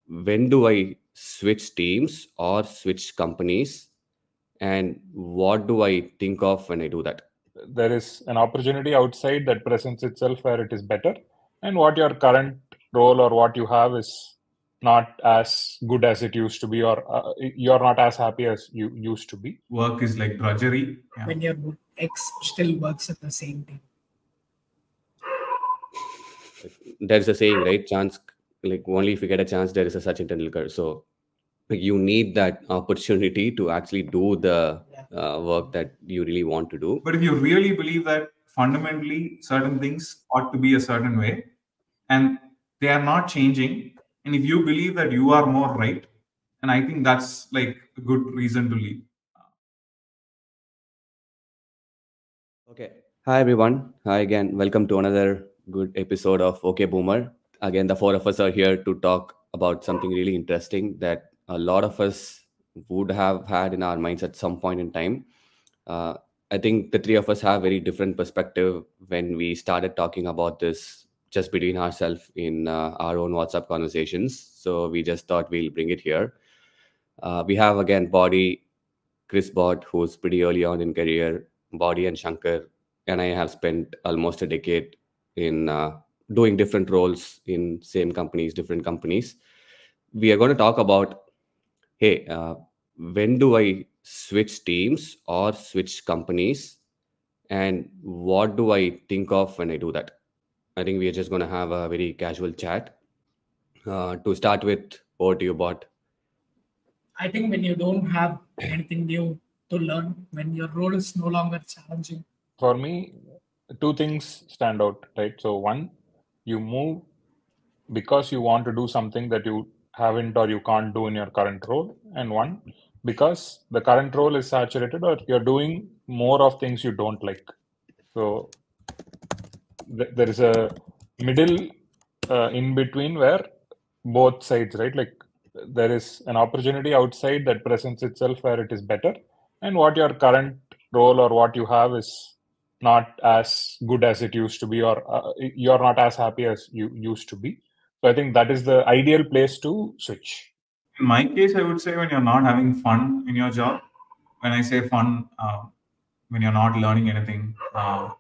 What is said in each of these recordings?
when do I switch teams or switch companies, and what do I think of when I do that? There is an opportunity outside that presents itself where it is better, and what your current role or what you have is not as good as it used to be, or you're not as happy as you used to be. Work is like drudgery. Yeah. When your ex still works at the same team. There's a saying, right? Chance, like only if you get a chance, there is a Sachin Tendulkar. So you need that opportunity to actually do the work that you really want to do. But if you really believe that fundamentally certain things ought to be a certain way and they are not changing, and if you believe that you are more right, and I think that's like a good reason to leave. Okay. Hi, everyone. Hi again. Welcome to another good episode of OK Boomer. Again, the four of us are here to talk about something really interesting that a lot of us would have had in our minds at some point in time. I think the three of us have very different perspective when we started talking about this just between ourselves in our own WhatsApp conversations. So we just thought we'll bring it here. We have again Body, Chris Bott, who's pretty early on in career. Body and Shankar and I have spent almost a decade in doing different roles in same companies, different companies. We are going to talk about, hey, when do I switch teams or switch companies, and what do I think of when I do that? I think we are just going to have a very casual chat. To start with, over to you, Bot. I think when you don't have anything new to learn, when your role is no longer challenging. For me, two things stand out, right? So one, you move because you want to do something that you haven't or you can't do in your current role, and one, because the current role is saturated or you're doing more of things you don't like. So there is a middle in between where both sides, right? Like there is an opportunity outside that presents itself where it is better, and what your current role or what you have is not as good as it used to be, or you're not as happy as you used to be. So I think that is the ideal place to switch. In my case, I would say when you're not having fun in your job. When I say fun, when you're not learning anything,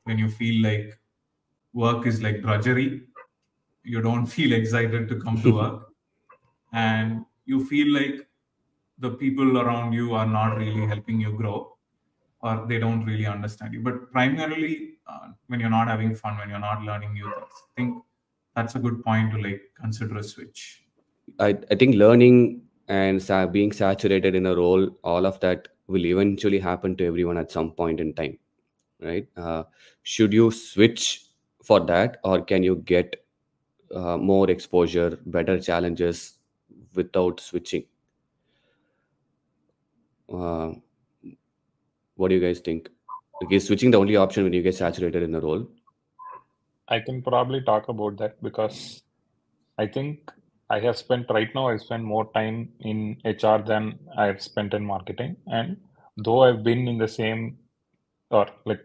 when you feel like work is like drudgery, you don't feel excited to come to work, and you feel like the people around you are not really helping you grow, or they don't really understand you. But primarily, when you're not having fun, when you're not learning new things, I think that's a good point to like consider a switch. I think learning and being saturated in a role, all of that will eventually happen to everyone at some point in time, right? Should you switch for that, or can you get more exposure, better challenges without switching? What do you guys think? Like, is switching the only option when you get saturated in a role? I can probably talk about that because I think I spent more time in HR than I've spent in marketing. And though I've been in the same, or like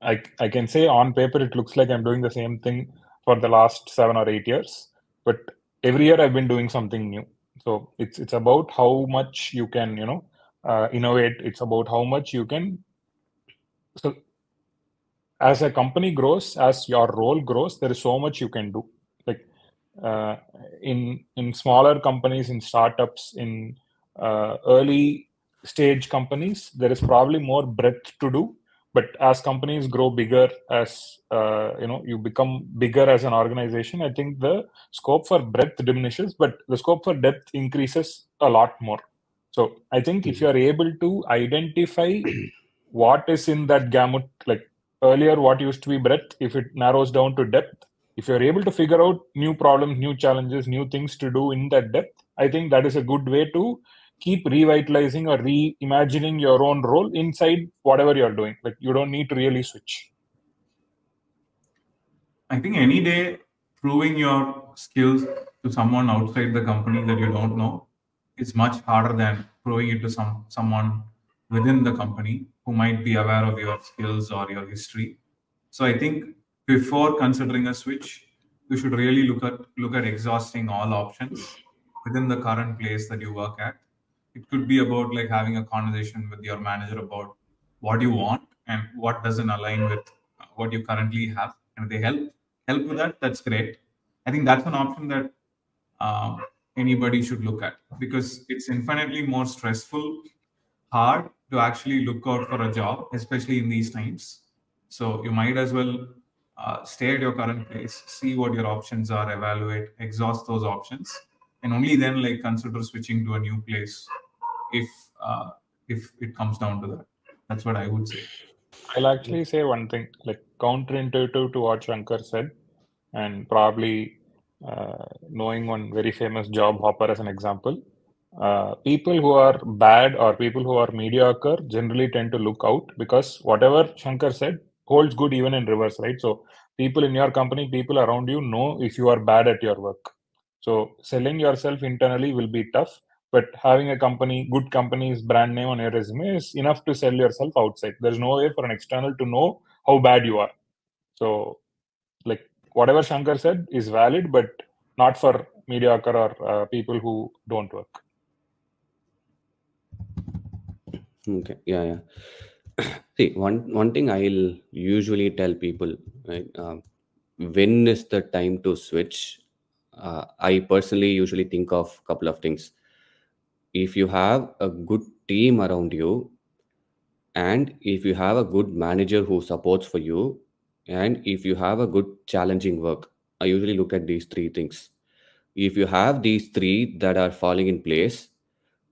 I can say on paper, it looks like I'm doing the same thing for the last 7 or 8 years, but every year I've been doing something new. So it's about how much you can, innovate. It's about how much you can. So as a company grows, as your role grows, there is so much you can do. Like in smaller companies, in startups, in early stage companies, there is probably more breadth to do. But as companies grow bigger, as you become bigger as an organization, I think the scope for breadth diminishes, but the scope for depth increases a lot more. So I think if you are able to identify what is in that gamut, like earlier what used to be breadth, if it narrows down to depth, if you're able to figure out new problems, new challenges, new things to do in that depth, I think that is a good way to keep revitalizing or reimagining your own role inside whatever you're doing. Like you don't need to really switch. I think any day proving your skills to someone outside the company that you don't know is much harder than proving it to someone within the company who might be aware of your skills or your history. So I think before considering a switch, you should really look at exhausting all options within the current place that you work at. It could be about like having a conversation with your manager about what you want and what doesn't align with what you currently have, and if they help with that, that's great. I think that's an option that anybody should look at, because it's infinitely more stressful, hard to actually look out for a job, especially in these times. So you might as well stay at your current place, see what your options are, evaluate, exhaust those options, and only then like consider switching to a new place if it comes down to that. That's what I would say. I'll actually say one thing, like counterintuitive to what Shankar said, and probably knowing one very famous job hopper as an example. People who are bad or people who are mediocre generally tend to look out, because whatever Shankar said holds good even in reverse, right? So people in your company, people around you know if you are bad at your work. So selling yourself internally will be tough, but having a company, good company's brand name on your resume is enough to sell yourself outside. There's no way for an external to know how bad you are. So like whatever Shankar said is valid, but not for mediocre or people who don't work. Okay. Yeah. See, one thing I'll usually tell people, right? When is the time to switch? I personally usually think of a couple of things. If you have a good team around you, and if you have a good manager who supports for you, and if you have a good challenging work, I usually look at these three things. If you have these three that are falling in place,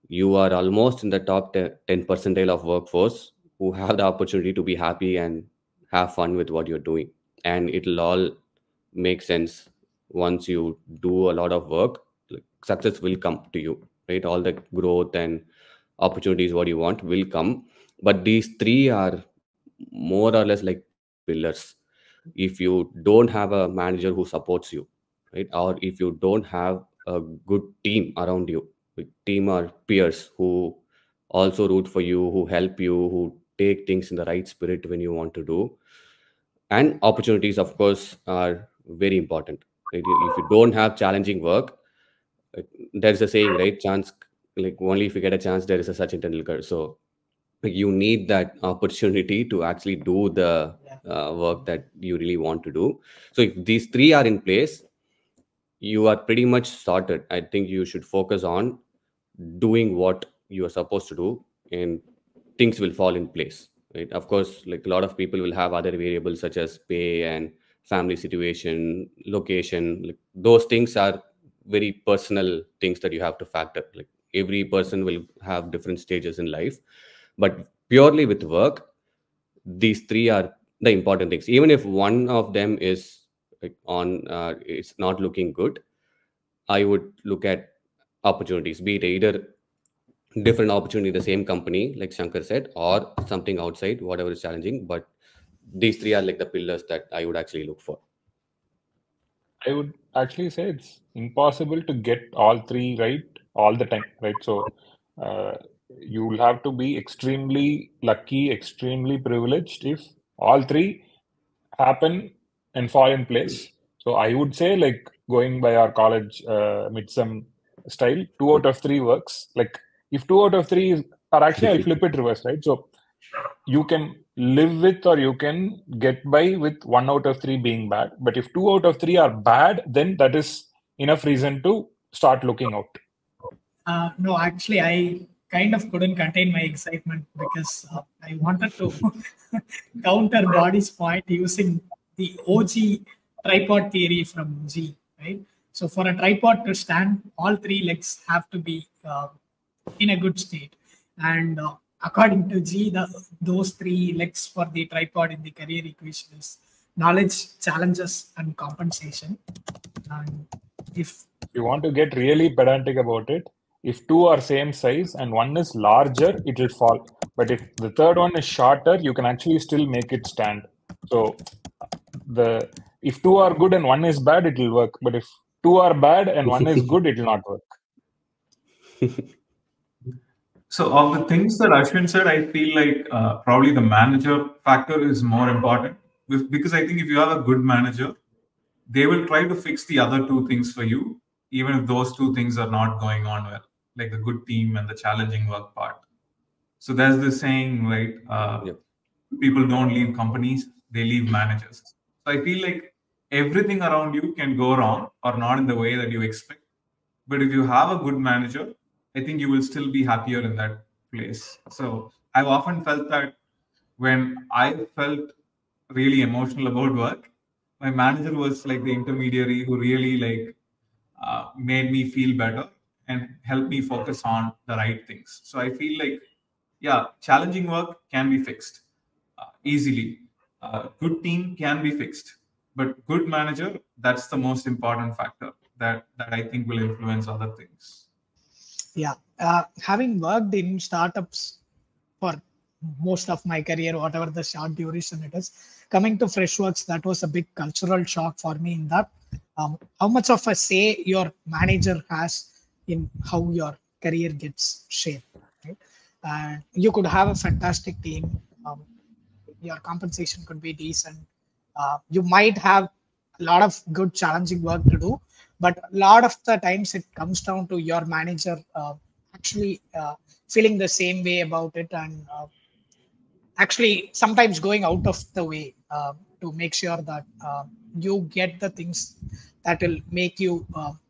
you are almost in the top 10 percentile of workforce who have the opportunity to be happy and have fun with what you're doing. And it'll all make sense once you do a lot of work. Like, success will come to you, right? All the growth and opportunities what you want will come. But these three are more or less like pillars. If you don't have a manager who supports you, right, or if you don't have a good team around you, team or peers who also root for you, who help you, who take things in the right spirit when you want to do. And opportunities, of course, are very important. Right? If you don't have challenging work, there's a saying, right? Chance, like only if you get a chance, there is a Sachin Tendulkar. So you need that opportunity to actually do the work that you really want to do. So if these three are in place, you are pretty much sorted. I think you should focus on doing what you are supposed to do, and things will fall in place, right? Of course, like a lot of people will have other variables such as pay and family situation, location. Like those things are very personal things that you have to factor. Like every person will have different stages in life, but purely with work, these three are the important things. Even if one of them is like on it's not looking good, I would look at opportunities, be it either different opportunity in the same company, like Shankar said, or something outside, whatever is challenging. But these three are like the pillars that I would actually look for. I would actually say it's impossible to get all three right all the time, right? So you'll have to be extremely lucky, extremely privileged if all three happen and fall in place. So I would say, like going by our college midsem style, 2 out of 3 works. Like if 2 out of 3 are actually, I'll flip it reverse, right? So you can live with or you can get by with 1 out of 3 being bad. But if 2 out of 3 are bad, then that is enough reason to start looking out. No, actually, I kind of couldn't contain my excitement because I wanted to counter Body's point using the OG tripod theory from G, right? So for a tripod to stand, all 3 legs have to be in a good state. And according to G, those 3 legs for the tripod in the career equation is knowledge, challenges, and compensation. And if you want to get really pedantic about it, if 2 are same size and 1 is larger, it will fall. But if the third one is shorter, you can actually still make it stand. So if 2 are good and 1 is bad, it will work. But if 2 are bad and 1 is good, it will not work. So of the things that Ashwin said, I feel like probably the manager factor is more important, because I think if you have a good manager, they will try to fix the other 2 things for you even if those two things are not going on well, like the good team and the challenging work part. So there's this saying, right? Yep. People don't leave companies, they leave managers. So I feel like everything around you can go wrong or not in the way that you expect. But if you have a good manager, I think you will still be happier in that place. So I've often felt that when I felt really emotional about work, my manager was like the intermediary who really like made me feel better and helped me focus on the right things. So I feel like, yeah, challenging work can be fixed easily. Good team can be fixed, but good manager, that's the most important factor that I think will influence other things. Yeah, having worked in startups for most of my career, whatever the short duration it is, coming to Freshworks, that was a big cultural shock for me in that how much of a say your manager has in how your career gets shaped, right? And you could have a fantastic team. Your compensation could be decent. You might have a lot of good challenging work to do, but a lot of the times it comes down to your manager actually feeling the same way about it, and actually sometimes going out of the way to make sure that you get the things that will make you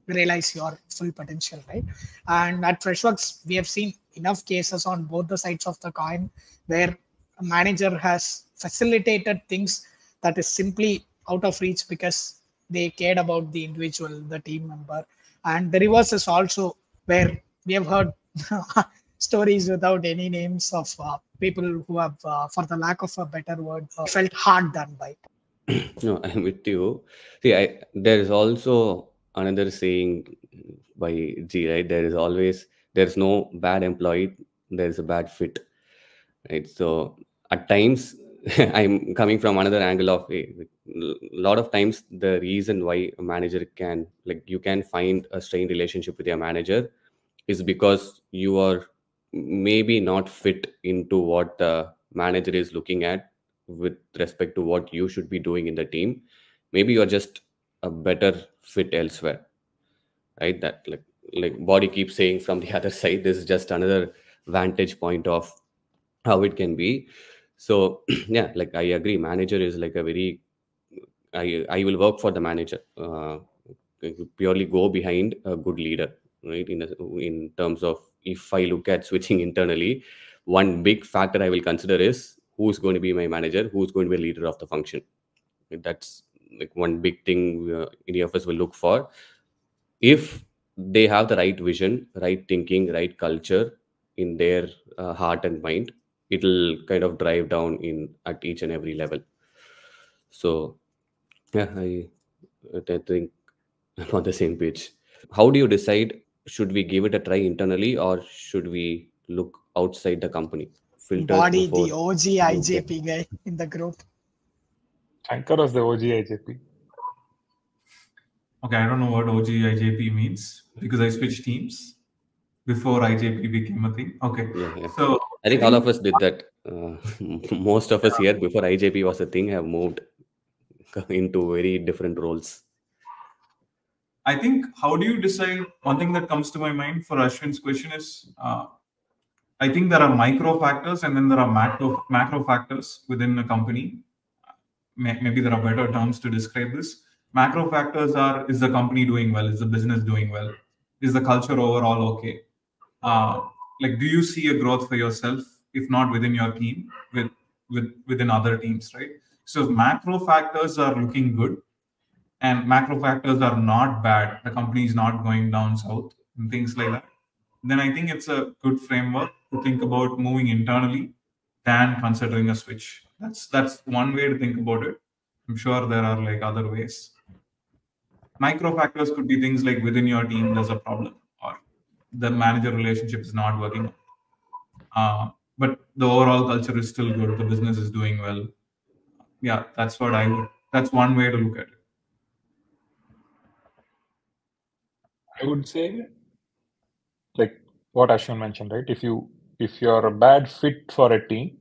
realize your full potential, right? And at Freshworks, we have seen enough cases on both the sides of the coin where a manager has facilitated things that is simply out of reach because they cared about the individual, the team member. And the reverse is also where we have heard stories without any names of people who have, for the lack of a better word, felt hard done by. No, I'm with you. See, there is also another saying by G, right? There's no bad employee, there's a bad fit, right? So at times, I'm coming from another angle of a lot of times the reason why a manager can, like, you can find a strained relationship with your manager is because you are maybe not fit into what the manager is looking at with respect to what you should be doing in the team. Maybe you're just a better fit elsewhere, right? That, like body keeps saying from the other side, this is just another vantage point of how it can be. So yeah, like I agree, manager is like a very, I will work for the manager, purely go behind a good leader, right? In terms of, if I look at switching internally, one big factor I will consider is who's going to be my manager, who's going to be a leader of the function. That's like one big thing any of us will look for. If they have the right vision, right thinking, right culture in their heart and mind, it'll kind of drive down in at each and every level. So yeah, I think I'm on the same page. How do you decide, should we give it a try internally or should we look outside the company? Filters Body, the before OG you get. IJP guy in the group. Shankar was the OG IJP. Okay, I don't know what OG IJP means because I switched teams before IJP became a thing. Okay, Yeah. so I think all of us did that. Most of us here, before IJP was a thing, have moved into very different roles. I think, how do you decide? One thing that comes to my mind for Ashwin's question is, I think there are micro factors and then there are macro factors within a company. Maybe there are better terms to describe this. Macro factors are: is the company doing well? Is the business doing well? Is the culture overall okay? Like, do you see a growth for yourself, if not within your team, within other teams, right? So if macro factors are looking good and macro factors are not bad, the company is not going down south and things like that, then I think it's a good framework to think about moving internally than considering a switch. That's one way to think about it. I'm sure there are like other ways. Micro factors could be things like within your team there's a problem or the manager relationship is not working. But the overall culture is still good. The business is doing well. Yeah, that's one way to look at it. I would say, like what Ashwin mentioned, right? If you're a bad fit for a team,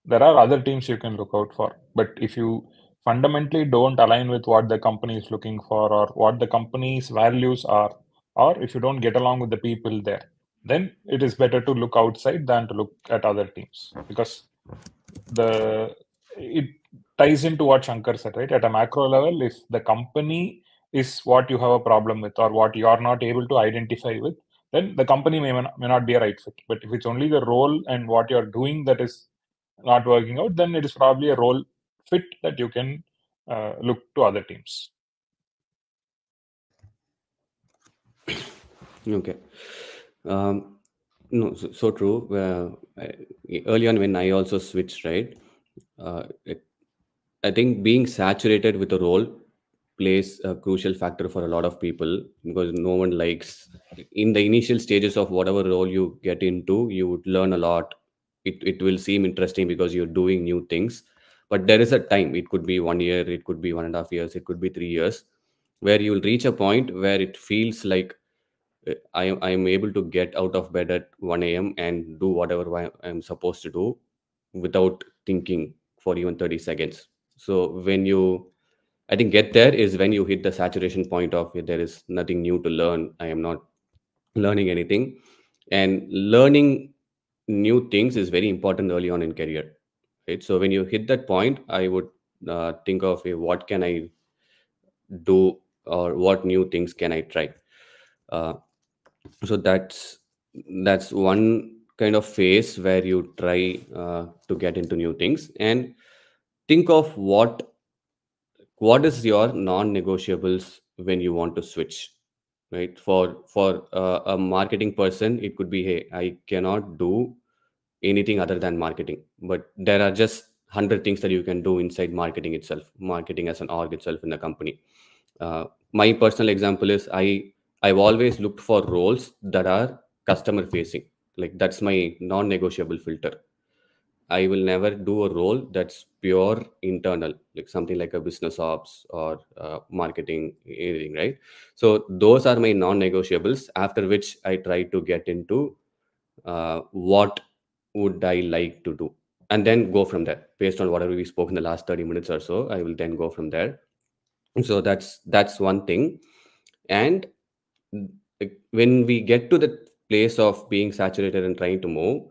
there are other teams you can look out for. But if you fundamentally don't align with what the company is looking for or what the company's values are, or if you don't get along with the people there, then it is better to look outside than to look at other teams, because it ties into what Shankar said, right? At a macro level, if the company is what you have a problem with or what you are not able to identify with, then the company may not be a right fit. But if it's only the role and what you're doing that is not working out, then it is probably a role fit that you can look to other teams. Okay. No, so true. Early on, when I also switched, right, I think being saturated with a role plays a crucial factor for a lot of people, because no one likes, in the initial stages of whatever role you get into, you would learn a lot. It will seem interesting because you're doing new things, but there is a time. It could be 1 year, it could be 1.5 years, it could be 3 years, where you will reach a point where it feels like I am able to get out of bed at 1 a.m. and do whatever I'm supposed to do without thinking for even 30 seconds. So when you, I think, get there is when you hit the saturation point of there is nothing new to learn. I am not learning anything. And learning new things is very important early on in career. Right? So when you hit that point, I would think of what can I do, or what new things can I try. Uh, so that's one kind of phase where you try to get into new things, and think of what is your non-negotiables when you want to switch, right? For a marketing person, it could be, hey, I cannot do anything other than marketing, but there are just 100 things that you can do inside marketing itself, marketing as an org itself in the company. My personal example is I've always looked for roles that are customer facing. Like, that's my non-negotiable filter. I will never do a role that's pure internal, like something like a business ops or marketing, anything, right? So those are my non-negotiables. After which I try to get into what would I like to do, and then go from there based on whatever we spoke in the last 30 minutes or so. I will then go from there. So that's one thing. And when we get to the place of being saturated and trying to move,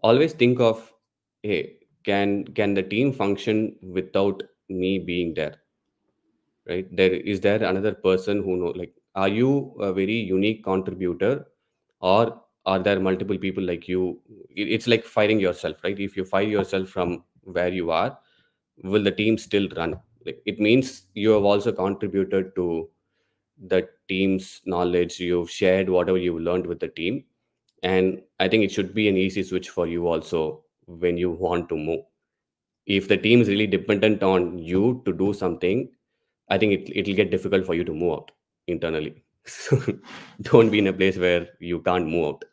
always think of, hey, can the team function without me being there, right? There another person who know, like, are you a very unique contributor, or are there multiple people like you? It's like firing yourself, right? If you fire yourself from where you are, will the team still run? Like, it means you have also contributed to the team's knowledge. You've shared whatever you've learned with the team, and I think it should be an easy switch for you also when you want to move. If the team is really dependent on you to do something, I think it'll get difficult for you to move out internally. So don't be in a place where you can't move out.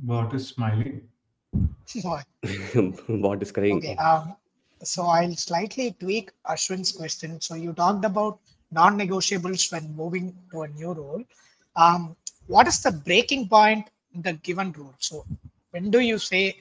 Bot is smiling. What? What is crying? Okay. So I'll slightly tweak Ashwin's question. So you talked about non-negotiables when moving to a new role. What is the breaking point in the given role? So when do you say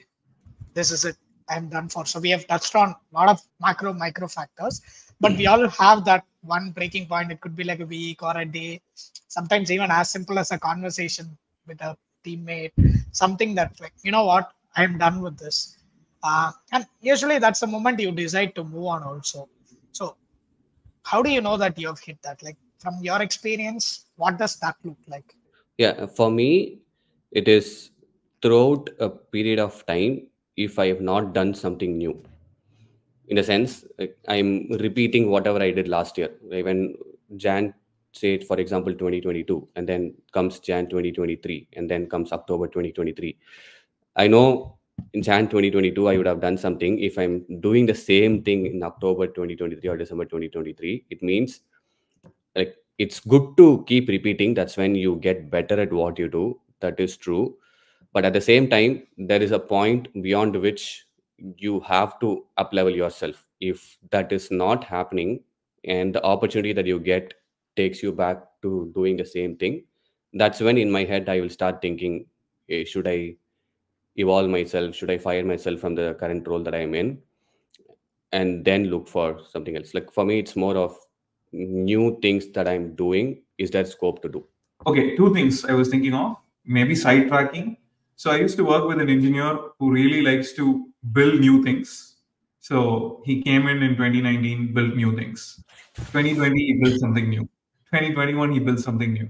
this is it, I'm done for? So we have touched on a lot of micro factors, but we all have that one breaking point. It could be like a week or a day, sometimes even as simple as a conversation with a teammate, something that, like, you know what, I'm done with this. And usually that's the moment you decide to move on also. So how do you know that you've hit that? Like, from your experience, what does that look like? Yeah, for me, it is throughout a period of time. If I have not done something new, in a sense, like, I'm repeating whatever I did last year. Like, when Jan, say, for example, 2022, and then comes Jan 2023, and then comes October 2023. I know in Jan 2022, I would have done something. If I'm doing the same thing in October 2023 or December 2023, it means, like, it's good to keep repeating. That's when you get better at what you do. That is true. But at the same time, there is a point beyond which you have to up level yourself. If that is not happening, and the opportunity that you get takes you back to doing the same thing, that's when in my head I will start thinking, hey, should I evolve myself? Should I fire myself from the current role that I'm in, and then look for something else? Like, for me, it's more of new things that I'm doing. Is there scope to do? Okay, two things I was thinking of. Maybe sidetracking. So I used to work with an engineer who really likes to build new things. So he came in 2019, built new things. 2020, he built something new. 2021, he built something new.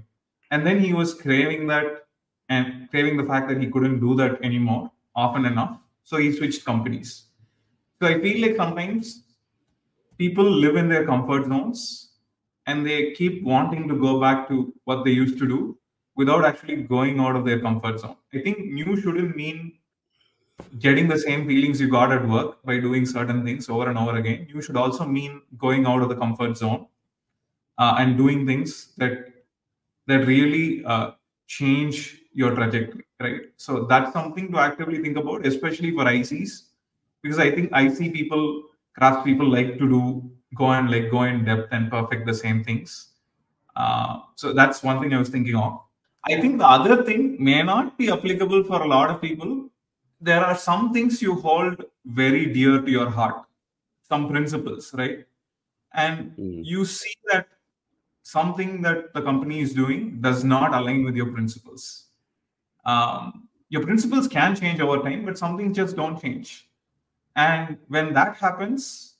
And then he was craving that and craving the fact that he couldn't do that anymore often enough. So he switched companies. So I feel like sometimes people live in their comfort zones and they keep wanting to go back to what they used to do without actually going out of their comfort zone. I think new shouldn't mean getting the same feelings you got at work by doing certain things over and over again. You should also mean going out of the comfort zone and doing things that really change your trajectory, right? So that's something to actively think about, especially for ICs, because I think IC people, craft people like to go in depth and perfect the same things. So that's one thing I was thinking of. I think the other thing may not be applicable for a lot of people. There are some things you hold very dear to your heart, some principles, right? And you see that something that the company is doing does not align with your principles. Your principles can change over time, but some things just don't change. And when that happens,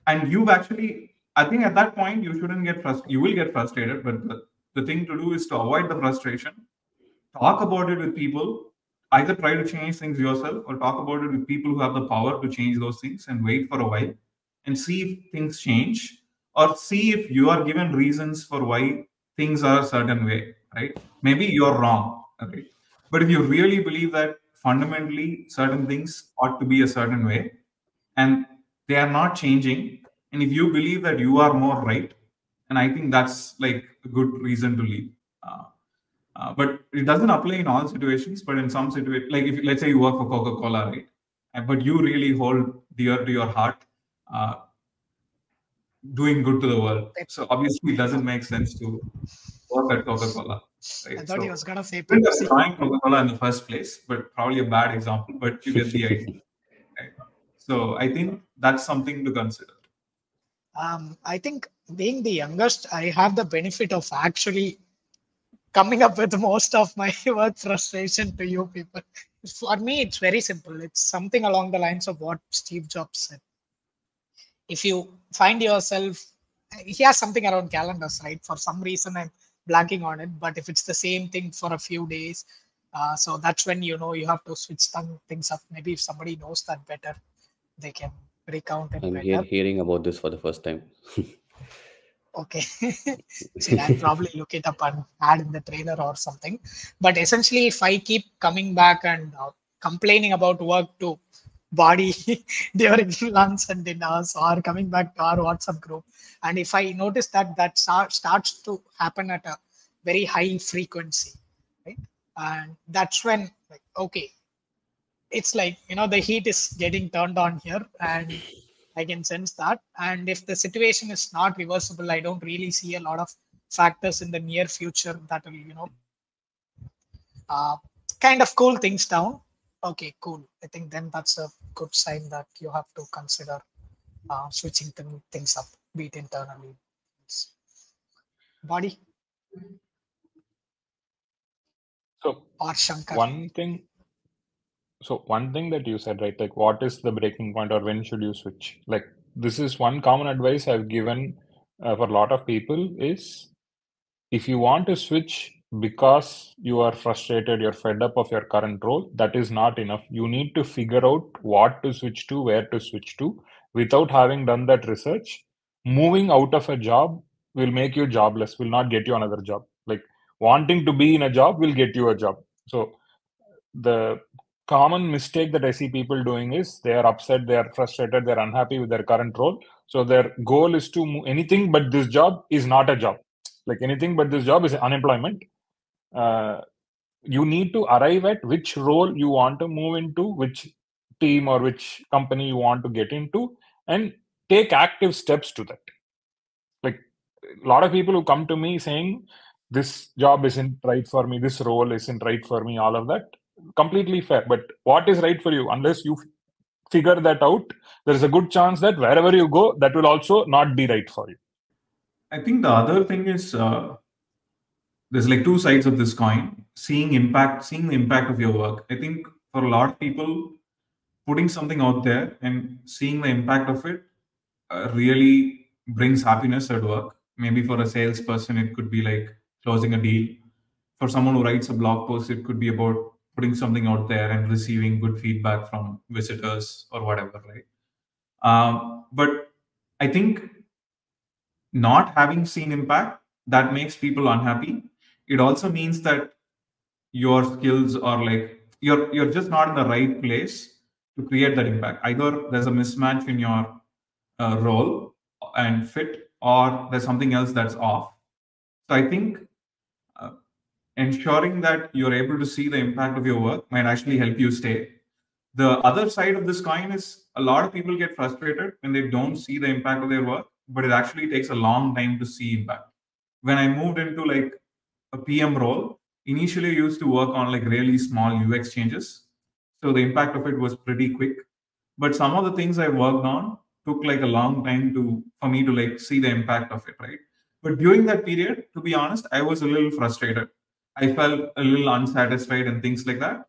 and you've actually, I think at that point, you shouldn't get frustrated. You will get frustrated, but the thing to do is to avoid the frustration, talk about it with people, either try to change things yourself or talk about it with people who have the power to change those things and wait for a while and see if things change or see if you are given reasons for why things are a certain way, right? Maybe you're wrong, right? But if you really believe that fundamentally certain things ought to be a certain way and they are not changing, and if you believe that you are more right, and I think that's like a good reason to leave. But it doesn't apply in all situations. But in some situations, like if let's say you work for Coca-Cola, right? But you really hold dear to your heart doing good to the world. So obviously, it doesn't make sense to work at Coca-Cola. Right? I thought he was gonna say you end up Pepsi. trying Coca-Cola in the first place, but probably a bad example. But you get the idea. Right? So I think that's something to consider. I think being the youngest, I have the benefit of actually coming up with most of my work frustration to you people. For me, it's very simple. It's something along the lines of what Steve Jobs said. If you find yourself, he has something around calendars, right? For some reason, I'm blanking on it, but if it's the same thing for a few days, so that's when you know you have to switch things up. Maybe if somebody knows that better, they can recount it I'm better. hearing about this for the first time. Okay. See, I'll probably look it up and add in the trailer or something. But essentially, if I keep coming back and complaining about work to body during lunch and dinners or coming back to our WhatsApp group, and if I notice that that starts to happen at a very high frequency, right? And that's when, like, okay, it's like, you know, the heat is getting turned on here and I can sense that. And if the situation is not reversible, I don't really see a lot of factors in the near future that will, you know, kind of cool things down. Okay, cool. I think then that's a good sign that you have to consider switching things up, be it internally. Body So or Shankar. one thing that you said, right? Like, what is the breaking point, or when should you switch? Like, this is one common advice I've given for a lot of people is, if you want to switch because you are frustrated, you're fed up of your current role, that is not enough. You need to figure out what to switch to, where to switch to. Without having done that research, moving out of a job will make you jobless, will not get you another job. Like, wanting to be in a job will get you a job. So the common mistake that I see people doing is they are upset, they are frustrated, they're unhappy with their current role. So their goal is to move. Anything but this job is not a job. Like, anything but this job is unemployment. You need to arrive at which role you want to move into, which team or which company you want to get into, and take active steps to that. Like, a lot of people who come to me saying, this job isn't right for me, this role isn't right for me, all of that, completely fair. But what is right for you? Unless you figure that out, there's a good chance that wherever you go, that will also not be right for you. I think the other thing is there's like two sides of this coin. Seeing the impact of your work. I think for a lot of people, putting something out there and seeing the impact of it really brings happiness at work. Maybe for a salesperson, it could be like closing a deal. For someone who writes a blog post, it could be about putting something out there and receiving good feedback from visitors or whatever, right? But I think not having seen impact, that makes people unhappy. It also means that your skills are like you're just not in the right place to create that impact. Either there's a mismatch in your role and fit, or there's something else that's off. So I think ensuring that you're able to see the impact of your work might actually help you stay. The other side of this coin is a lot of people get frustrated when they don't see the impact of their work, but it actually takes a long time to see impact. When I moved into like a PM role, initially I used to work on like really small UX changes. So the impact of it was pretty quick. But some of the things I worked on took like a long time for me to like see the impact of it, right? But during that period, to be honest, I was a little frustrated. I felt a little unsatisfied and things like that.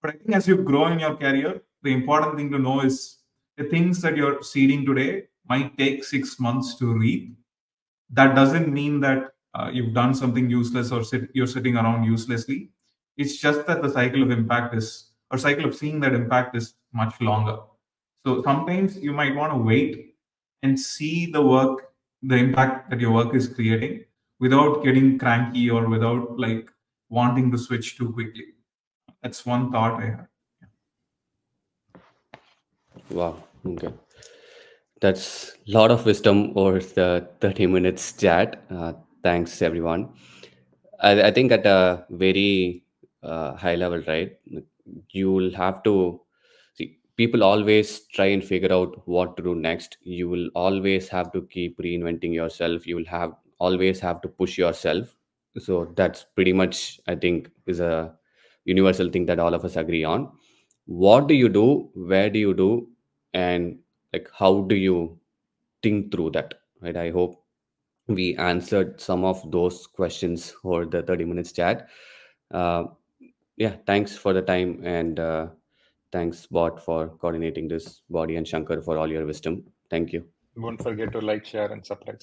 But I think as you grow in your career, the important thing to know is the things that you're seeding today might take 6 months to reap. That doesn't mean that you've done something useless or you're sitting around uselessly. It's just that the cycle of seeing that impact is much longer. So sometimes you might want to wait and see the impact that your work is creating without getting cranky or without like wanting to switch too quickly. That's one thought I have. Wow. Okay. That's a lot of wisdom over the 30 minutes chat. Thanks, everyone. I think at a very high level, right, you'll have to see, people always try and figure out what to do next. You will always have to keep reinventing yourself. You will always have to push yourself. So that's pretty much, I think, is a universal thing that all of us agree on. What do you do? Where do you do? And like, how do you think through that, right? I hope we answered some of those questions for the 30 minutes chat. Yeah, thanks for the time, and thanks Bot for coordinating this body, and Shankar for all your wisdom. Thank you. Don't forget to like, share, and subscribe.